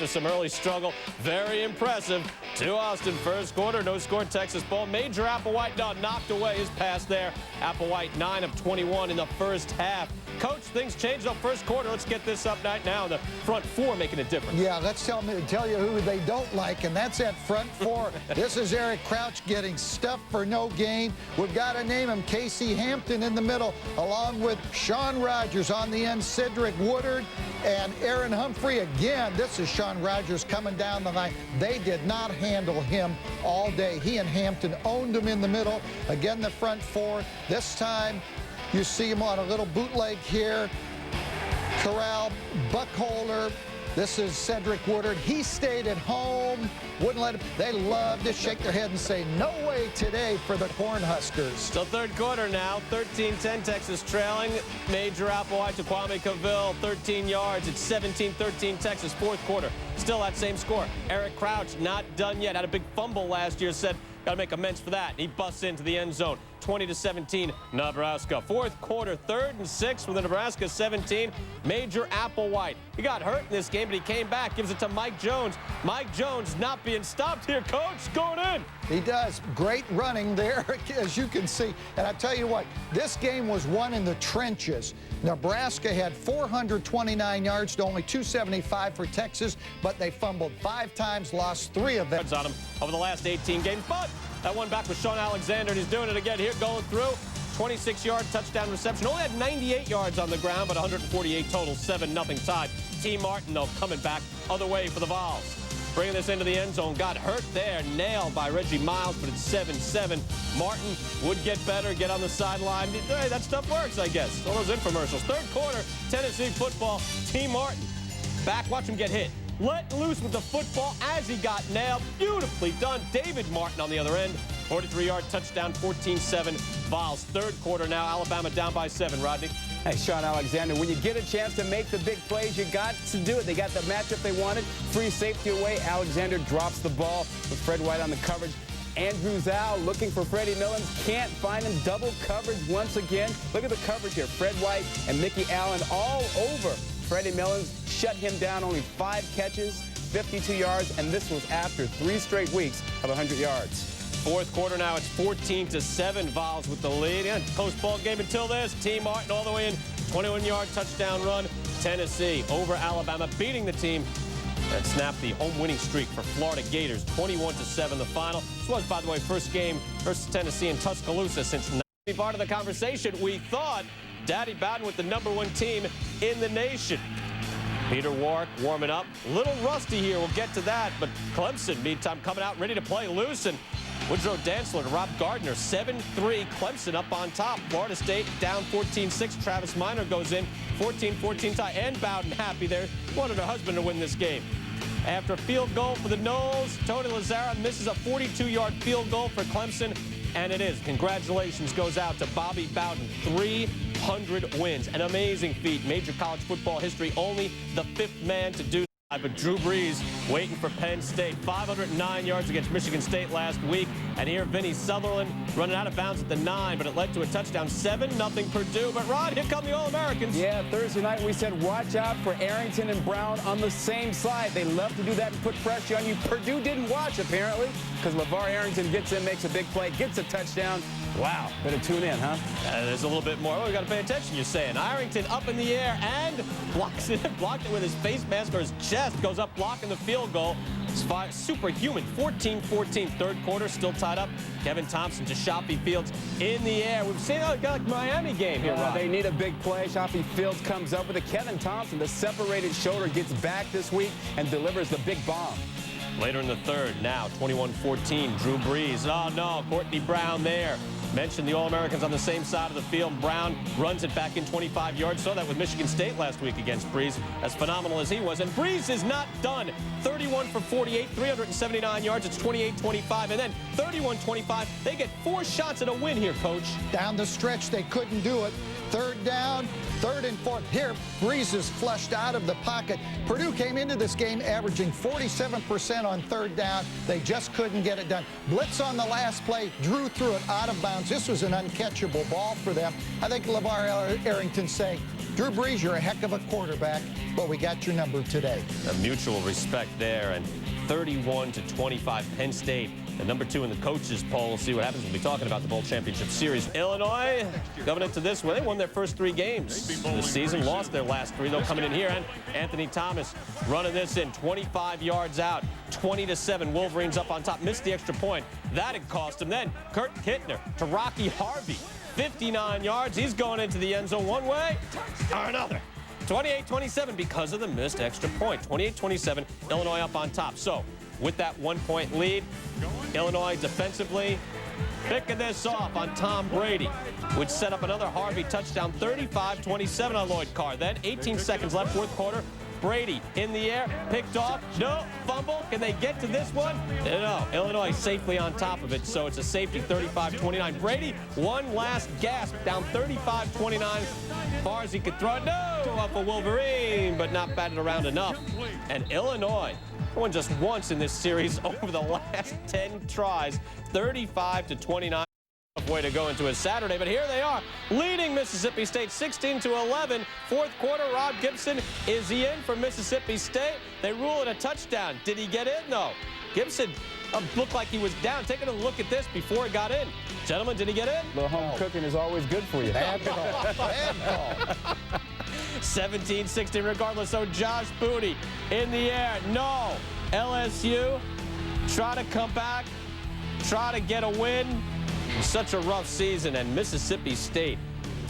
after some early struggle. Very impressive to Austin. First quarter, no score Texas ball. Major Applewhite knocked away his pass there. Applewhite 9 of 21 in the first half. Coach, things changed up first quarter. Let's get this up right now. The front four making a difference. Yeah, let's tell you who they don't like, and that's that front four. This is Eric Crouch getting stuffed for no gain. We've got to name him. Casey Hampton in the middle, along with Sean Rogers on the end, Cedric Woodard, and Aaron Humphrey. Again, this is Sean Rogers coming down the line. They did not handle him all day. He and Hampton owned him in the middle. Again, the front four. This time, you see him on a little bootleg here. Corral, Buckholder. This is Cedric Woodard. He stayed at home. Wouldn't let him. They love to shake their head and say, no way today for the Cornhuskers. So third quarter now, 13-10 Texas trailing. Major Applewhite to Kwame Cavill, 13 yards. It's 17-13 Texas. Fourth quarter, still that same score. Eric Crouch not done yet. Had a big fumble last year. Said, got to make amends for that. He busts into the end zone. 20-17 Nebraska. Fourth quarter, 3rd and 6 from the Nebraska 17. Major Applewhite. He got hurt in this game, but he came back. Gives it to Mike Jones. Mike Jones not being stopped here, Coach. Going in. He does. Great running there, as you can see. And I tell you what, this game was won in the trenches. Nebraska had 429 yards to only 275 for Texas, but they fumbled 5 times, lost 3 of them. On him over the last 18 games, but that one back with Sean Alexander, and he's doing it again here, going through. 26-yard touchdown reception. Only had 98 yards on the ground, but 148 total, 7-0 tied. T. Martin, though, coming back other way for the Vols. Bringing this into the end zone. Got hurt there, nailed by Reggie Miles, but it's 7-7. Martin would get better, get on the sideline. Hey, that stuff works, I guess. All those infomercials. Third quarter, Tennessee football. T. Martin back. Watch him get hit. Let loose with the football as he got nailed. Beautifully done. David Martin on the other end. 43-yard touchdown, 14-7 Vols. Third quarter now, Alabama down by 7. Rodney. Hey, Sean Alexander, when you get a chance to make the big plays, you got to do it. They got the matchup they wanted. Free safety away. Alexander drops the ball with Fred White on the coverage. Andrew Zhao looking for Freddie Millens. Can't find him. Double coverage once again. Look at the coverage here. Fred White and Mickey Allen all over Freddie Millens. Shut him down. Only 5 catches, 52 yards, and this was after 3 straight weeks of 100 yards. Fourth quarter now, it's 14-7 Vols with the lead. And close ball game until this. T. Martin all the way in. 21-yard touchdown run. Tennessee over Alabama, beating the team that snapped the home winning streak for Florida Gators. 21-7 the final. This was, by the way, first game versus Tennessee in Tuscaloosa since part of the conversation. We thought Daddy Bowden with the #1 team in the nation. Peter Warrick warming up. A little rusty here. We'll get to that. But Clemson, meantime, coming out ready to play loose. And Woodrow Dantzler to Rob Gardner. 7-3. Clemson up on top. Florida State down 14-6. Travis Minor goes in. 14-14 tie. And Bowden happy there. Wanted her husband to win this game. After a field goal for the Noles, Tony Lazara misses a 42-yard field goal for Clemson. And it is. Congratulations goes out to Bobby Bowden. 300 wins. An amazing feat. Major college football history. Only the 5th man to do that. But Drew Brees waiting for Penn State. 509 yards against Michigan State last week. And here Vinny Sutherland running out of bounds at the 9, but it led to a touchdown. 7-0 Purdue. But Rod, here come the All-Americans. Yeah, Thursday night we said watch out for Arrington and Brown on the same side. They love to do that and put pressure on you. Purdue didn't watch, apparently, because LeVar Arrington gets in, makes a big play, gets a touchdown. Wow, better tune in, huh? There's a little bit more. Oh, we got to pay attention, you're saying. Arrington up in the air and blocked it with his face mask or his chest. Goes up blocking the field goal. It's superhuman. 14-14. Third quarter, still tied up. Kevin Thompson to Shoppy Fields in the air. We've seen a like Miami game here, Rod. They need a big play. Shoppy Fields comes up with it. Kevin Thompson, the separated shoulder, gets back this week and delivers the big bomb. Later in the third, now 21-14, Drew Brees. Oh, no, Courtney Brown there. Mentioned the All-Americans on the same side of the field. Brown runs it back in 25 yards. Saw that with Michigan State last week against Brees, as phenomenal as he was. And Brees is not done. 31 for 48, 379 yards. It's 28-25. And then 31-25. They get 4 shots at a win here, Coach. Down the stretch, they couldn't do it. Third down, 3rd and 4. Here, Brees is flushed out of the pocket. Purdue came into this game averaging 47% on 3rd down. They just couldn't get it done. Blitz on the last play. Drew threw it out of bounds. This was an uncatchable ball for them. I think LeVar Arrington saying, Drew Brees, you're a heck of a quarterback, but we got your number today. A mutual respect there, and 31-25 Penn State. And number 2 in the coaches poll. We'll see what happens. We'll be talking about the Bowl Championship Series. Illinois, coming into this one, they won their first 3 games this season, lost their last 3, though, coming in here. And Anthony Thomas running this in, 25 yards out, 20-7. Wolverines up on top, missed the extra point. That had cost him. Then Kurt Kittner to Rocky Harvey, 59 yards. He's going into the end zone one way or another. 28-27 because of the missed extra point. 28-27, Illinois up on top. So with that 1-point lead, Illinois defensively picking this off on Tom Brady, which set up another Harvey touchdown, 35-27 on Lloyd Carr. Then 18 seconds left, fourth quarter. Brady in the air, picked off, no, fumble. Can they get to this one? No, Illinois safely on top of it, so it's a safety, 35-29. Brady, one last gasp, down 35-29. As far as he could throw it, no, off a Wolverine, but not batted around enough. And Illinois won just once in this series over the last 10 tries, 35-29. Way to go into a Saturday, but here they are leading Mississippi State 16-11. Fourth quarter, Rob Gibson, is he in for Mississippi State? They rule it a touchdown. Did he get in? No. Gibson looked like he was down. Taking a look at this before he got in. Gentlemen, did he get in? A little home cooking is always good for you. Bad call. Bad call. 17-16 regardless. So Josh Booty in the air. No. LSU try to come back, try to get a win. Such a rough season, and Mississippi State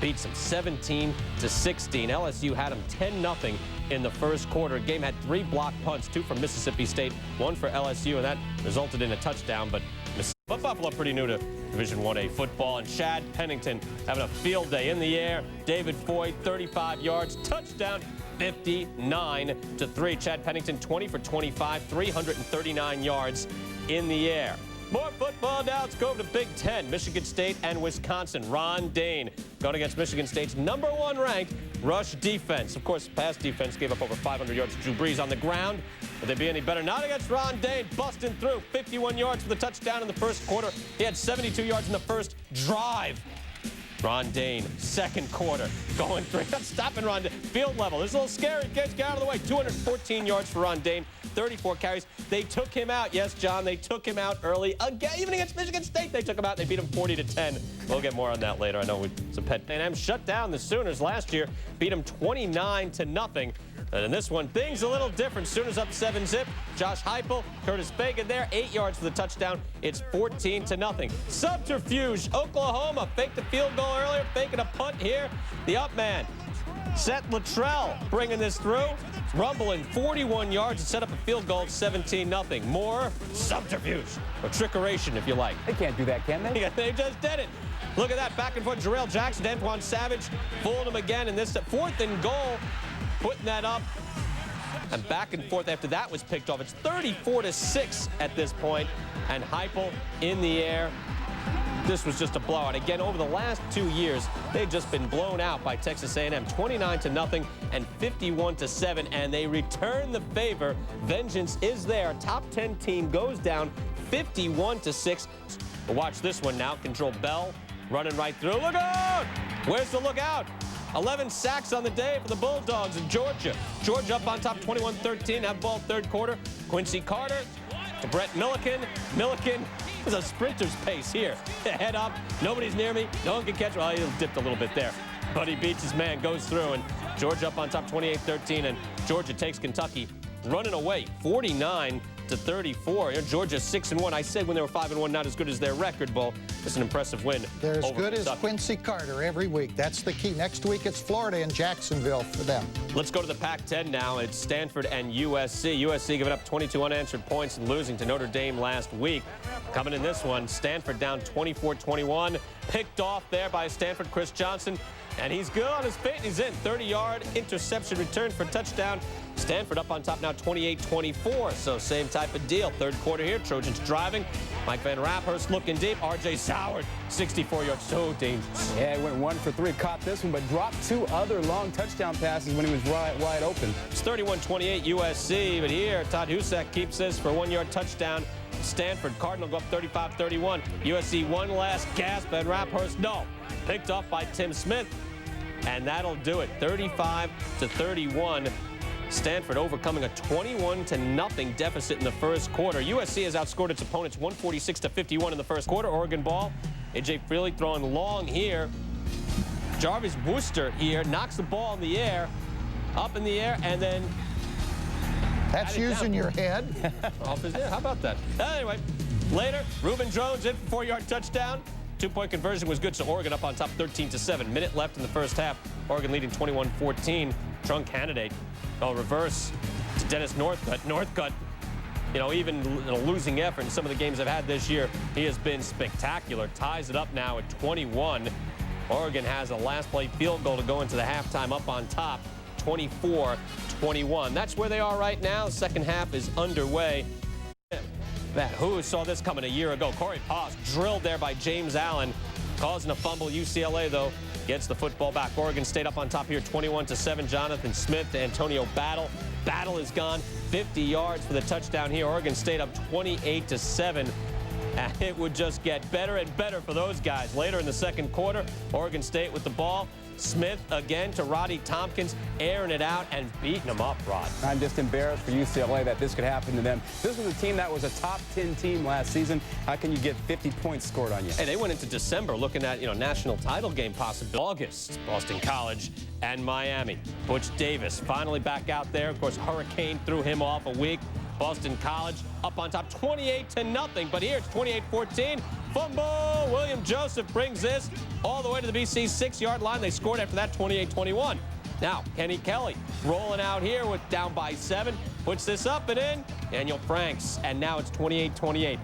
beats them 17-16. LSU had them 10-0 in the first quarter. Game had 3 block punts, 2 from Mississippi State, 1 for LSU, and that resulted in a touchdown. But Buffalo pretty new to Division 1A football, and Chad Pennington having a field day in the air. David Foy, 35 yards, touchdown, 59-3. Chad Pennington, 20 for 25, 339 yards in the air. More football now. Let's go to Big Ten. Michigan State and Wisconsin. Ron Dayne going against Michigan State's #1 ranked rush defense. Of course, pass defense gave up over 500 yards to Drew Brees on the ground. Would they be any better? Not against Ron Dayne, busting through 51 yards for the touchdown in the first quarter. He had 72 yards in the first drive. Ron Dayne, second quarter, going through. Not stopping Ron Dayne. Field level. This is a little scary. Kids, get out of the way. 214 yards for Ron Dayne. 34 carries. They took him out. Yes, John, they took him out early. Again, even against Michigan State, they took him out. They beat him 40-10. We'll get more on that later. I know it's a pet. A&M shut down the Sooners last year. Beat them 29-0. And in this one, things a little different. Sooners up 7-zip. Josh Heupel, Curtis Bacon there, 8 yards for the touchdown. It's 14-0. Subterfuge. Oklahoma faked the field goal earlier, faking a punt here. The up man, Seth Luttrell, bringing this through. Rumbling 41 yards and set up a field goal, 17-0. More subterfuge, or trickeration, if you like. They can't do that, can they? Yeah, they just did it. Look at that, back and forth. Jarrell Jackson, Antoine Savage, fooled him again. And this 4th and goal, putting that up. And back and forth after that was picked off. It's 34-6 at this point. And Heupel in the air. This was just a blowout. Again, over the last 2 years, they've just been blown out by Texas A&M, 29-0 and 51-7, and they return the favor. Vengeance is there. Top 10 team goes down 51-6. But watch this one now. Control Bell running right through. Look out! Where's the lookout? 11 sacks on the day for the Bulldogs in Georgia. Georgia up on top, 21-13. Have ball third quarter. Quincy Carter to Brett Milliken. Milliken is a sprinter's pace here. Head up. Nobody's near me. No one can catch. Well, he dipped a little bit there. But he beats his man, goes through, and Georgia up on top, 28-13. And Georgia takes Kentucky running away, 49-34. Georgia 6-1. I said when they were 5-1, not as good as their record, Bull. It's an impressive win. They're as good as Kentucky. Quincy Carter every week. That's the key. Next week, it's Florida and Jacksonville for them. Let's go to the Pac-10 now. It's Stanford and USC. USC giving up 22 unanswered points and losing to Notre Dame last week. Coming in this one, Stanford down 24-21. Picked off there by Stanford, Chris Johnson. And he's good on his feet. He's in. 30-yard interception return for a touchdown. Stanford up on top now, 28-24. So same type of deal. Third quarter here. Trojans driving. Mike Van Raphurst looking deep. R.J. Soward, 64 yards. So dangerous. Yeah, he went 1 for 3. Caught this one, but dropped 2 other long touchdown passes when he was wide open. It's 31-28 USC. But here, Todd Husak keeps this for a 1-yard touchdown. Stanford Cardinal go up 35-31. USC one last gasp. Van Raphurst, no. Picked off by Tim Smith. and that'll do it. 35-31. Stanford overcoming a 21-0 deficit in the first quarter. USC has outscored its opponents 146-51 in the first quarter. Oregon ball. A.J. Freely throwing long here. Jarvis Worcester here knocks the ball in the air, up in the air, and then that's using your head. Off his head. How about that? Anyway, later, Reuben Jones in for a 4-yard touchdown. Two-point conversion was good, so Oregon up on top 13-7. Minute left in the first half. Oregon leading 21-14. Trung Canidate. Reverse to Dennis Northcutt. Northcutt, even in a losing effort in some of the games I've had this year, he has been spectacular. Ties it up now at 21. Oregon has a last play field goal to go into the halftime up on top, 24-21. That's where they are right now. Second half is underway. Who saw this coming a year ago? Corey Paz drilled there by James Allen, causing a fumble. UCLA, though, gets the football back. Oregon State up on top here, 21-7. Jonathan Smith to Antonio Battle. Battle is gone. 50 yards for the touchdown here. Oregon State up 28-7. And it would just get better and better for those guys. Later in the second quarter, Oregon State with the ball. Smith again to Roddy Tompkins, airing it out and beating him up, Rod. I'm just embarrassed for UCLA that this could happen to them. This was a team that was a top 10 team last season. How can you get 50 points scored on you? Hey, they went into December looking at, national title game possibility. August, Boston College and Miami. Butch Davis finally back out there. Of course, Hurricane threw him off a week. Boston College up on top 28-0, but here it's 28-14. Fumble! William Joseph brings this all the way to the BC 6-yard line. They scored after that 28-21. Now, Kenny Kelly rolling out here with down by 7. Puts this up and in. Daniel Franks, and now it's 28-28.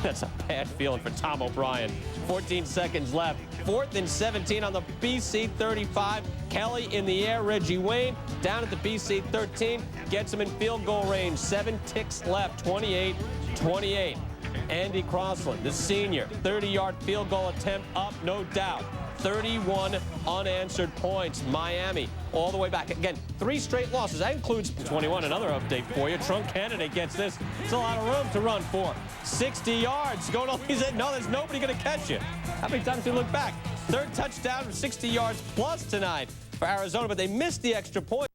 That's a bad feeling for Tom O'Brien. 14 seconds left. 4th and 17 on the BC 35. Kelly in the air. Reggie Wayne down at the BC 13. Gets him in field goal range. 7 ticks left. 28-28. Andy Crossland, the senior. 30-yard field goal attempt up, no doubt. 31 unanswered points. Miami all the way back. Again, 3 straight losses. That includes 21. Another update for you. Trung Canidate gets this. It's a lot of room to run for. 60 yards. Going on. He said, no, there's nobody going to catch you. How many times do you look back? 3rd touchdown, 60 yards plus tonight for Arizona, but they missed the extra point.